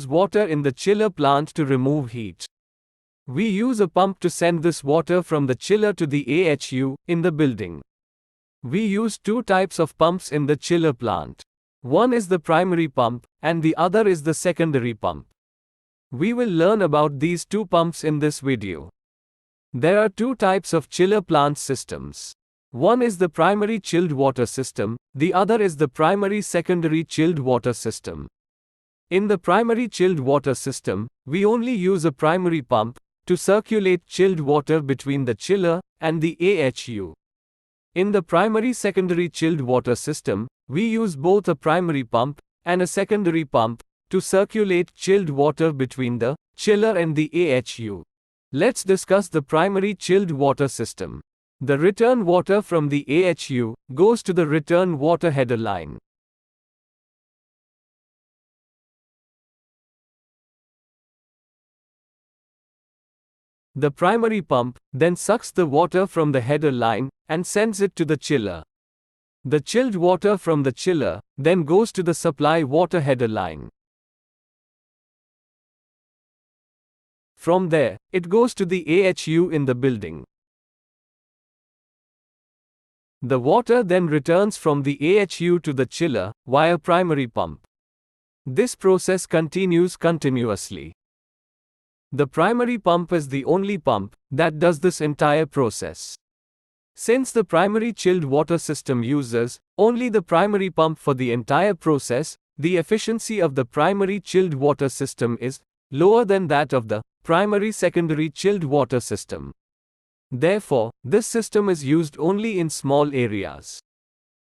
use water in the chiller plant to remove heat. We use a pump to send this water from the chiller to the AHU in the building. We use two types of pumps in the chiller plant. One is the primary pump, and the other is the secondary pump. We will learn about these two pumps in this video. There are two types of chiller plant systems. One is the primary chilled water system, the other is the primary secondary chilled water system. In the primary chilled water system, we only use a primary pump to circulate chilled water between the chiller and the AHU. In the primary secondary chilled water system, we use both a primary pump and a secondary pump to circulate chilled water between the chiller and the AHU. Let's discuss the primary chilled water system. The return water from the AHU goes to the return water header line. The primary pump then sucks the water from the header line and sends it to the chiller. The chilled water from the chiller then goes to the supply water header line. From there, it goes to the AHU in the building. The water then returns from the AHU to the chiller via primary pump. This process continues continuously. The primary pump is the only pump that does this entire process. Since the primary chilled water system uses only the primary pump for the entire process, the efficiency of the primary chilled water system is lower than that of the primary secondary chilled water system. Therefore, this system is used only in small areas.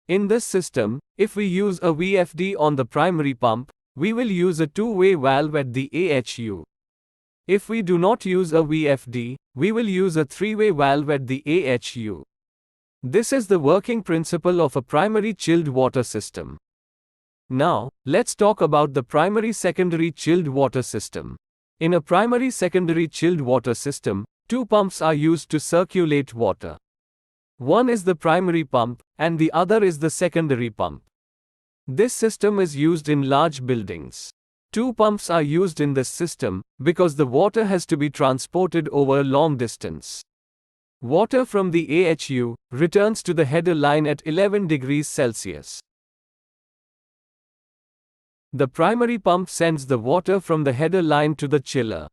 In this system, if we use a VFD on the primary pump, we will use a two-way valve at the AHU. If we do not use a VFD, we will use a three-way valve at the AHU. This is the working principle of a primary chilled water system. Now, let's talk about the primary secondary chilled water system. In a primary secondary chilled water system, two pumps are used to circulate water. One is the primary pump, and the other is the secondary pump. This system is used in large buildings. Two pumps are used in this system because the water has to be transported over a long distance. Water from the AHU returns to the header line at 11 degrees Celsius. The primary pump sends the water from the header line to the chiller.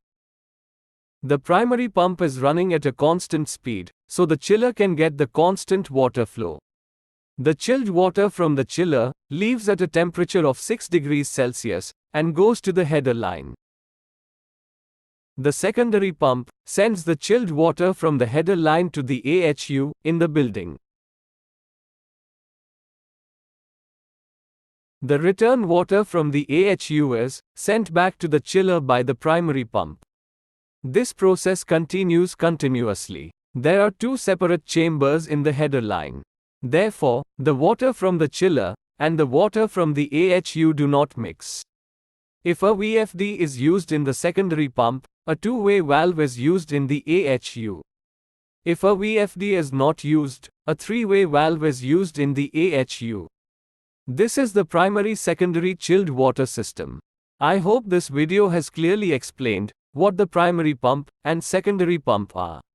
The primary pump is running at a constant speed, so the chiller can get the constant water flow. The chilled water from the chiller leaves at a temperature of 6 degrees Celsius and goes to the header line. The secondary pump sends the chilled water from the header line to the AHU in the building. The return water from the AHU is sent back to the chiller by the primary pump. This process continues continuously. There are two separate chambers in the header line. Therefore, the water from the chiller and the water from the AHU do not mix. If a VFD is used in the secondary pump, a two-way valve is used in the AHU. If a VFD is not used, a three-way valve is used in the AHU. This is the primary secondary chilled water system. I hope this video has clearly explained what the primary pump and secondary pump are.